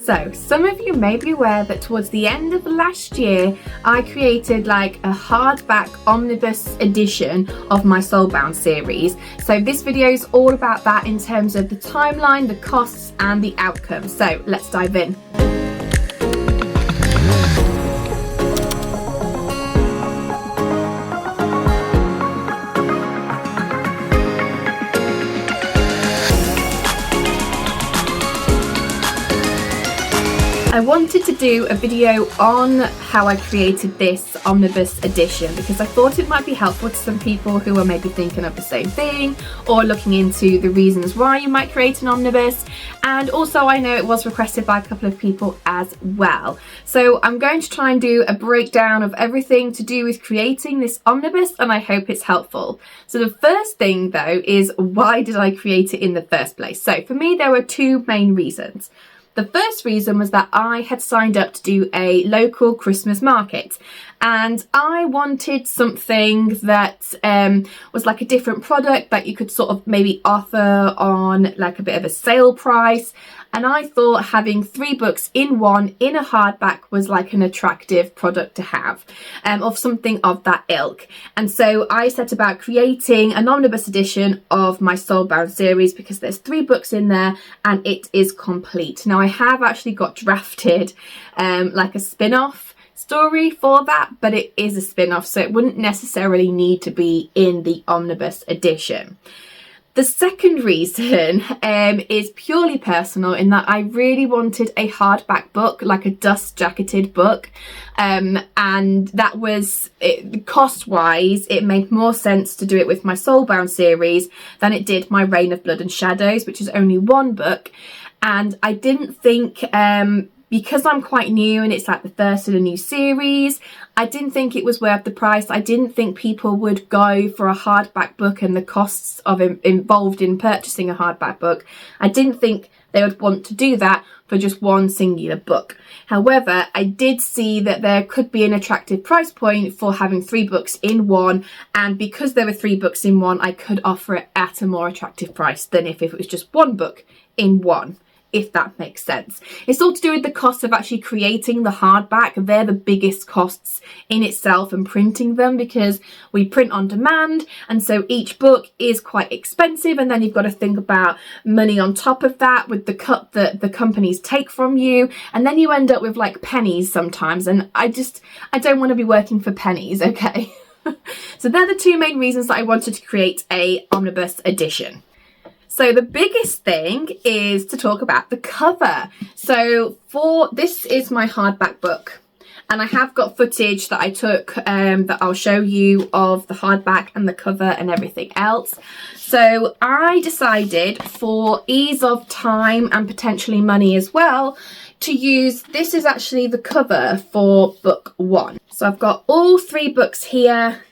So some of you may be aware that towards the end of last year I created like a hardback omnibus edition of my Soulbound series. So this video is all about that in terms of the timeline, the costs and the outcome. So let's dive in. I wanted to do a video on how I created this omnibus edition because I thought it might be helpful to some people who are maybe thinking of the same thing or looking into the reasons why you might create an omnibus, and also I know it was requested by a couple of people as well. So I'm going to try and do a breakdown of everything to do with creating this omnibus, and I hope it's helpful. So the first thing though is, why did I create it in the first place? So for me there were two main reasons. The first reason was that I had signed up to do a local Christmas market, and I wanted something that was like a different product that you could sort of maybe offer on like a bit of a sale price. And I thought having 3 books in one in a hardback was like an attractive product to have, of something of that ilk. And so I set about creating an omnibus edition of my Soulbound series because there's 3 books in there and it is complete. Now I have actually got drafted like a spin-off story for that, but it is a spin-off, so it wouldn't necessarily need to be in the omnibus edition. The second reason is purely personal, in that I really wanted a hardback book, like a dust-jacketed book, and that was, cost-wise, it made more sense to do it with my Soulbound series than it did my Reign of Blood and Shadows, which is only 1 book. And I didn't think, because I'm quite new and it's like the first of a new series, I didn't think it was worth the price. I didn't think people would go for a hardback book and the costs of involved in purchasing a hardback book. I didn't think they would want to do that for just one singular book. However, I did see that there could be an attractive price point for having 3 books in one, and because there were 3 books in one, I could offer it at a more attractive price than if it was just 1 book in one, if that makes sense. It's all to do with the cost of actually creating the hardback. They're the biggest costs in itself, and printing them, because we print on demand, and so each book is quite expensive, and then you've got to think about money on top of that with the cut that the companies take from you, and then you end up with like pennies sometimes, and I don't want to be working for pennies, okay? So they're the 2 main reasons that I wanted to create a omnibus edition. So the biggest thing is to talk about the cover. So this is my hardback book, and I have got footage that I took that I'll show you of the hardback and the cover and everything else. So I decided, for ease of time and potentially money as well, to use, this is actually the cover for book 1. So I've got all 3 books here,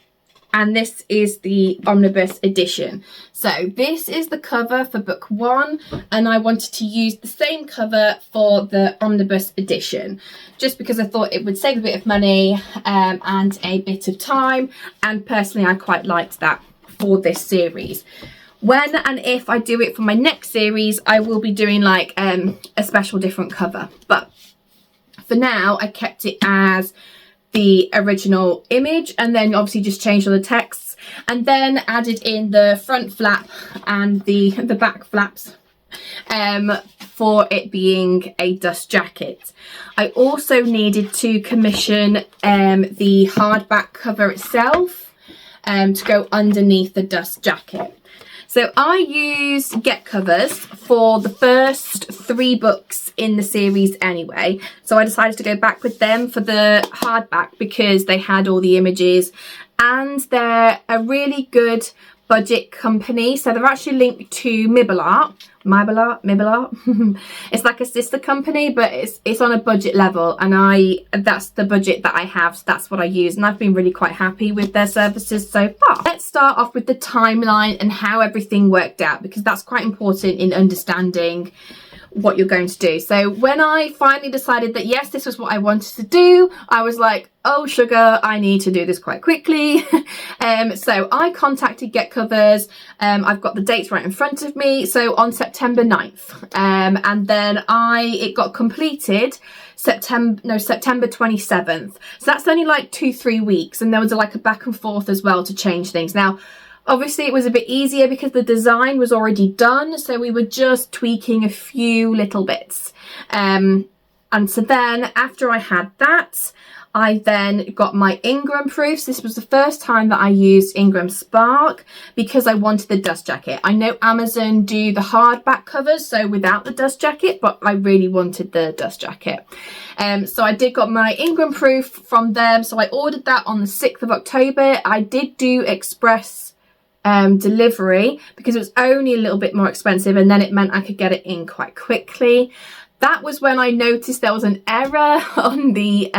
and this is the omnibus edition. So this is the cover for book 1, and I wanted to use the same cover for the omnibus edition, just because I thought it would save a bit of money and a bit of time, and personally I quite liked that for this series. When and if I do it for my next series, I will be doing like a special different cover, but for now I kept it as the original image, and then obviously just changed all the texts, and then added in the front flap and the back flaps for it being a dust jacket. I also needed to commission the hardback cover itself to go underneath the dust jacket. So I used Get covers for the first 3 books in the series anyway. So I decided to go back with them for the hardback because they had all the images, and they're a really good budget company. So they're actually linked to Mibelart. It's like a sister company, but it's on a budget level, and that's the budget that I have, so that's what I use, and I've been really quite happy with their services so far. Let's start off with the timeline and how everything worked out, because that's quite important in understanding what you're going to do. So when I finally decided that yes, this was what I wanted to do, I was like, oh sugar, I need to do this quite quickly. So I contacted Get Covers. I've got the dates right in front of me. So on September 9th, and then it got completed September 27th. So that's only like 2-3 weeks, and there was like a back and forth as well to change things. Now obviously it was a bit easier because the design was already done, so we were just tweaking a few little bits. And so then after I had that, I then got my Ingram proofs. This was the first time that I used Ingram Spark because I wanted the dust jacket. I know Amazon do the hardback covers, so without the dust jacket, but I really wanted the dust jacket. So I did got my Ingram proof from them. So I ordered that on the 6th of October. I did do express delivery because it was only a little bit more expensive, and then it meant I could get it in quite quickly. That was when I noticed there was an error on the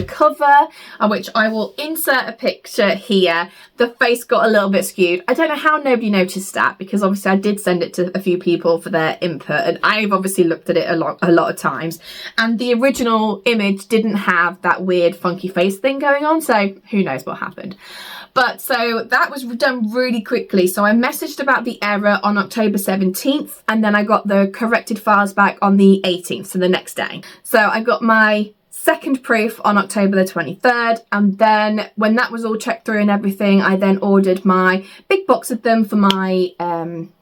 cover, which I will insert a picture here. The face got a little bit skewed. I don't know how nobody noticed that, because obviously I did send it to a few people for their input, and I've obviously looked at it a lot of times. And the original image didn't have that weird funky face thing going on, so who knows what happened. But so that was done really quickly. So I messaged about the error on October 17th, and then I got the corrected files back on the 18th, so the next day. So I got my second proof on October the 23rd, and then when that was all checked through and everything, I then ordered my big box of them for my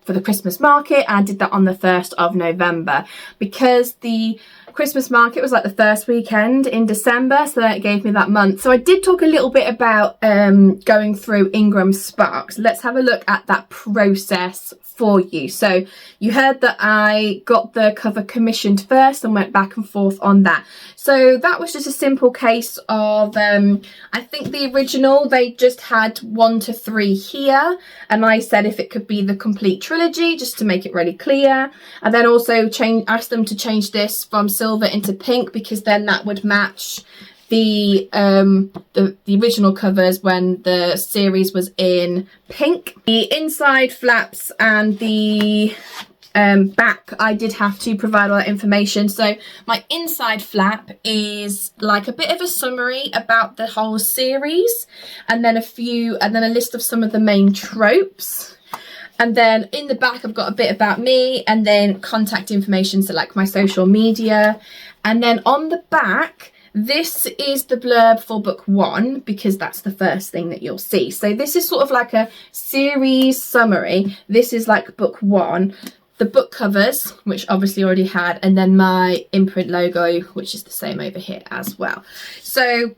for the Christmas market, and I did that on the 1st of November because the Christmas market was like the first weekend in December, so that gave me that month. So I did talk a little bit about going through Ingram Spark. So let's have a look at that process for you. So you heard that I got the cover commissioned first and went back and forth on that. So that was just a simple case of I think the original, they just had 1 to 3 here, and I said if it could be the complete trilogy, just to make it really clear. And then also asked them to change this from silver into pink, because then that would match the original covers when the series was in pink. The inside flaps and the back, I did have to provide all that information. So my inside flap is like a bit of a summary about the whole series, and then a list of some of the main tropes. And then in the back, I've got a bit about me, and then contact information, so like my social media. And then on the back, this is the blurb for book 1, because that's the first thing that you'll see. So this is sort of like a series summary. This is like book 1. The book covers, which obviously already had, and then my imprint logo, which is the same over here as well. So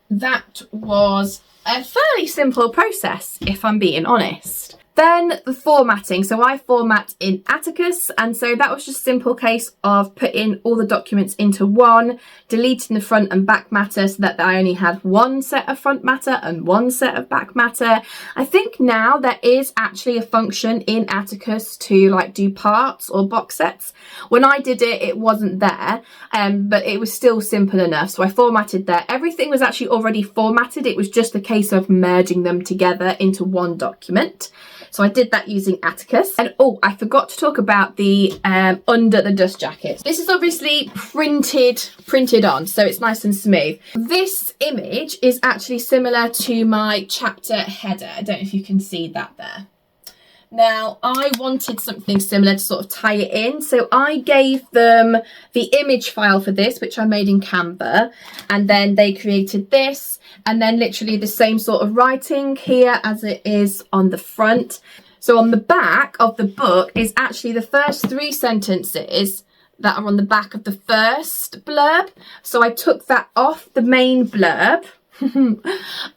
that was a fairly simple process, if I'm being honest. Then the formatting. So I format in Atticus, and so that was just a simple case of putting all the documents into one, deleting the front and back matter so that I only had one set of front matter and one set of back matter. I think now there is actually a function in Atticus to like do parts or box sets. When I did it, it wasn't there, but it was still simple enough. So I formatted there. Everything was actually already formatted. It was just a case of merging them together into one document. So I did that using Atticus. And oh, I forgot to talk about the under the dust jacket. This is obviously printed on, so it's nice and smooth. This image is actually similar to my chapter header. I don't know if you can see that there. Now, I wanted something similar to sort of tie it in, so I gave them the image file for this, which I made in Canva, and then they created this, and then literally the same sort of writing here as it is on the front. So on the back of the book is actually the first 3 sentences that are on the back of the first blurb. So I took that off the main blurb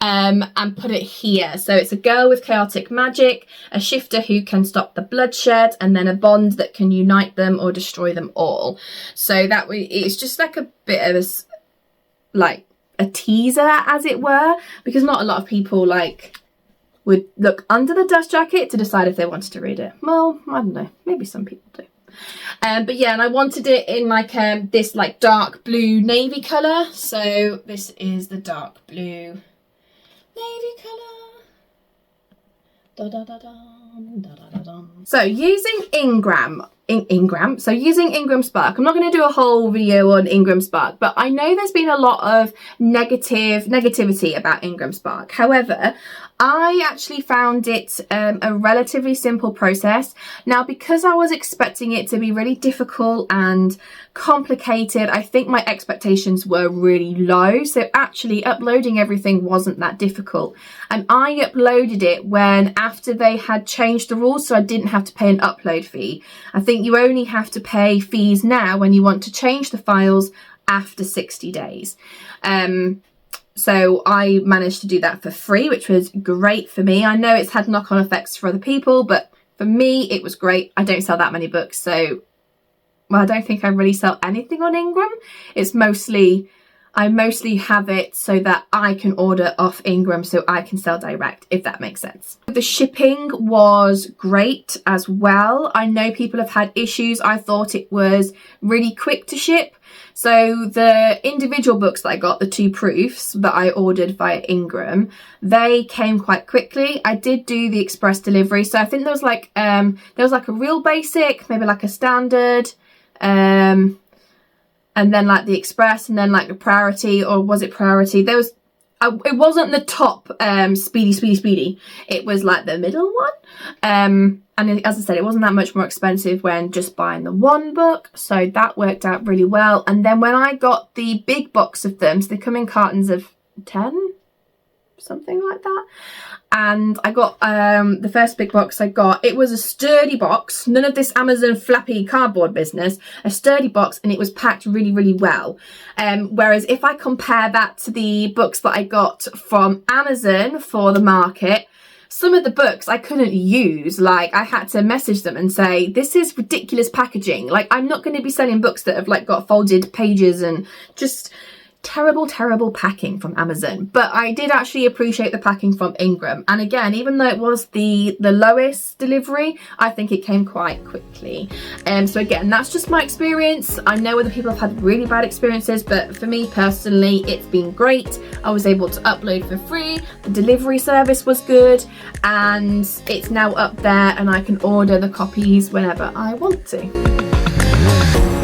and put it here. So it's a girl with chaotic magic, a shifter who can stop the bloodshed, and then a bond that can unite them or destroy them all. So that it's just like a bit of a teaser, as it were, because not a lot of people would look under the dust jacket to decide if they wanted to read it. Well, I don't know, maybe some people do. But yeah, and I wanted it in this dark blue navy colour. So this is the dark blue navy colour. Da, da, da, da, da, da, da, da. So using Ingram, Ingram. So using Ingram Spark. I'm not going to do a whole video on Ingram Spark, but I know there's been a lot of negativity about Ingram Spark. However, I actually found it a relatively simple process. Now, because I was expecting it to be really difficult and complicated, I think my expectations were really low. So actually uploading everything wasn't that difficult. And I uploaded it when after they had changed the rules, so I didn't have to pay an upload fee. I think you only have to pay fees now when you want to change the files after 60 days. So I managed to do that for free, which was great for me. I know it's had knock-on effects for other people, but for me, it was great. I don't sell that many books, so, well, I don't think I really sell anything on Ingram. It's mostly, I mostly have it so that I can order off Ingram so I can sell direct, if that makes sense. The shipping was great as well. I know people have had issues. I thought it was really quick to ship. So the individual books that I got, the 2 proofs that I ordered via Ingram, they came quite quickly. I did do the express delivery. So I think there was like a real basic, maybe like a standard, and then like the express, and then like the priority, or was it priority? There was, it wasn't the top speedy. It was like the middle one. And as I said, it wasn't that much more expensive when just buying the 1 book. So that worked out really well. And then when I got the big box of them, so they come in cartons of 10, something like that. And I got the first big box I got, it was a sturdy box, none of this Amazon flappy cardboard business, a sturdy box, and it was packed really, really well. Whereas if I compare that to the books that I got from Amazon for the market, some of the books I couldn't use. Like, I had to message them and say, this is ridiculous packaging. Like, I'm not going to be selling books that have like got folded pages and just terrible packing from Amazon. But I did actually appreciate the packing from Ingram. And again, even though it was the lowest delivery, I think it came quite quickly. So again, that's just my experience. I know other people have had really bad experiences, but for me personally, it's been great. I was able to upload for free. The delivery service was good, and it's now up there and I can order the copies whenever I want to.